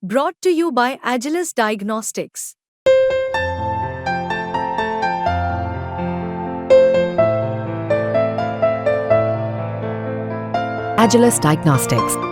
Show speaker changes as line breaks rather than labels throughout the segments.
Brought to you by Agilus Diagnostics.
Agilus Diagnostics.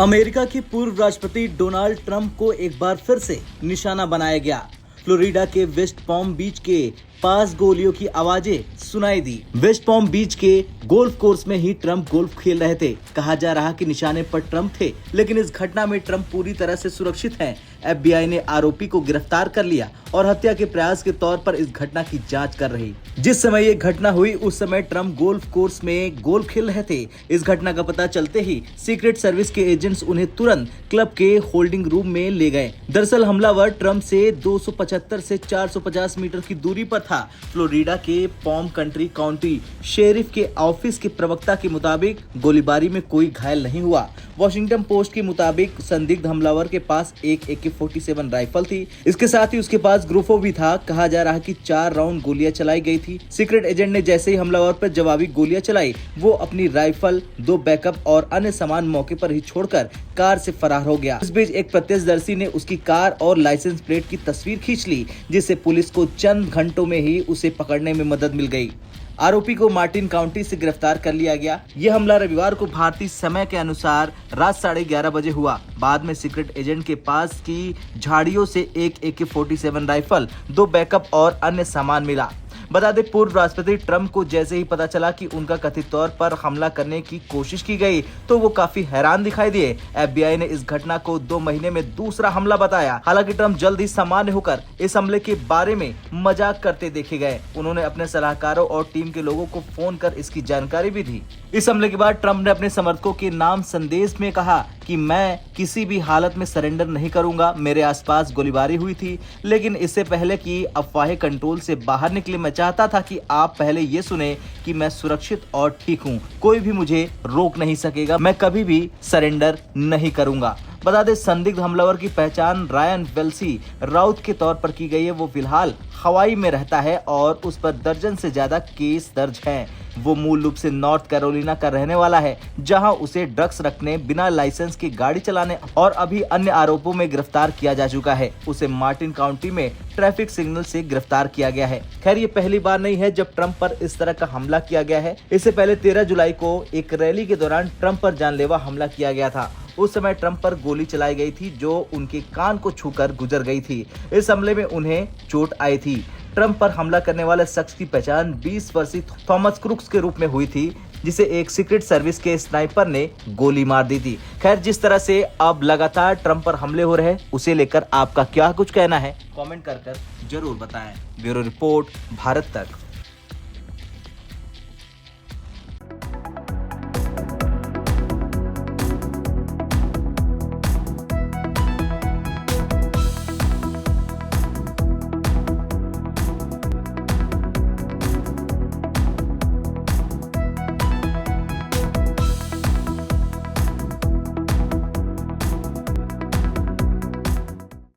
America के पूर्व राष्ट्रपति डोनाल्ड ट्रंप को एक बार फिर से निशाना बनाया गया। फ्लोरिडा के वेस्ट पाम बीच के पास गोलियों की आवाजें सुनाई दी। वेस्ट पाम बीच के गोल्फ कोर्स में ही ट्रंप गोल्फ खेल रहे थे। कहा जा रहा कि निशाने पर ट्रंप थे, लेकिन इस घटना में ट्रंप पूरी तरह से सुरक्षित हैं। FBI ने आरोपी को गिरफ्तार कर लिया और हत्या के प्रयास के तौर पर इस घटना की जांच कर रही। जिस समय ये घटना हुई उस समय ट्रंप गोल्फ कोर्स में गोल्फ खेल रहे थे। इस घटना का पता चलते ही सीक्रेट सर्विस के एजेंट्स उन्हें तुरंत क्लब के होल्डिंग रूम में ले गए। दरअसल हमलावर ट्रंप से 275 से 450 मीटर की दूरी पर था। फ्लोरिडा के पाम कंट्री काउंटी शेरिफ के ऑफिस के प्रवक्ता के मुताबिक गोलीबारी में कोई घायल नहीं हुआ। वॉशिंगटन पोस्ट के मुताबिक संदिग्ध हमलावर के पास एक AK-47 राइफल थी। इसके साथ ही उसके पास ग्रुफो भी था। कहा जा रहा कि 4 राउंड गोलियां चलाई गई थी। सीक्रेट एजेंट ने जैसे ही हमलावर पर जवाबी गोलियां चलाई, वो अपनी राइफल, 2 बैकअप और अन्य सामान मौके पर ही छोड़कर कार से फरार हो गया। इस बीच एक प्रत्यक्षदर्शी ने उसकी कार और लाइसेंस प्लेट की तस्वीर खींच ली, जिससे पुलिस को चंद घंटों में ही उसे पकड़ने में मदद मिल गई। आरोपी को मार्टिन काउंटी से गिरफ्तार कर लिया गया। यह हमला रविवार को भारतीय समय के अनुसार रात 11:30 बजे हुआ। बाद में सीक्रेट एजेंट के पास की झाड़ियों से एक AK-47 राइफल, 2 बैकअप और अन्य सामान मिला। बता दें, पूर्व राष्ट्रपति ट्रंप को जैसे ही पता चला कि उनका कथित तौर पर हमला करने की कोशिश की गई तो वो काफी हैरान दिखाई दिए। FBI ने इस घटना को 2 महीने में दूसरा हमला बताया। हालांकि ट्रंप जल्द ही सामान्य होकर इस हमले के बारे में मजाक करते देखे गए। उन्होंने अपने सलाहकारों और टीम के लोगों को फोन कर इसकी जानकारी भी दी। इस हमले के बाद ट्रंप ने अपने समर्थकों के नाम संदेश में कहा कि मैं किसी भी हालत में सरेंडर नहीं करूंगा। मेरे आसपास गोलीबारी हुई थी, लेकिन इससे पहले कि अफवाहें कंट्रोल से बाहर निकले, मैं चाहता था कि आप पहले ये सुने कि मैं सुरक्षित और ठीक हूँ। कोई भी मुझे रोक नहीं सकेगा। मैं कभी भी सरेंडर नहीं करूंगा। बता दें, संदिग्ध हमलावर की पहचान रायन वेल्सी राउत के तौर पर की गई है। वो फिलहाल हवाई में रहता है और उस पर दर्जन से ज्यादा केस दर्ज हैं। वो मूल रूप से नॉर्थ कैरोलिना का रहने वाला है, जहां उसे ड्रग्स रखने, बिना लाइसेंस की गाड़ी चलाने और अभी अन्य आरोपों में गिरफ्तार किया जा चुका है। उसे मार्टिन काउंटी में ट्रैफिक सिग्नल से गिरफ्तार किया गया है। खैर, ये पहली बार नहीं है जब ट्रंप पर इस तरह का हमला किया गया है। इससे पहले 13 जुलाई को एक रैली के दौरान ट्रंप पर जानलेवा हमला किया गया था। उस समय ट्रंप पर गोली चलाई गई थी, जो उनके कान को छूकर गुजर गई थी। इस हमले में उन्हें चोट आई थी। ट्रंप पर हमला करने वाले शख्स की पहचान 20 वर्षीय थॉमस क्रूक्स के रूप में हुई थी, जिसे एक सीक्रेट सर्विस के स्नाइपर ने गोली मार दी थी। खैर, जिस तरह से अब लगातार ट्रंप पर हमले हो रहे हैं, उसे लेकर आपका क्या कुछ कहना है, कमेंट कर जरूर बताएं। ब्यूरो रिपोर्ट, भारत तक।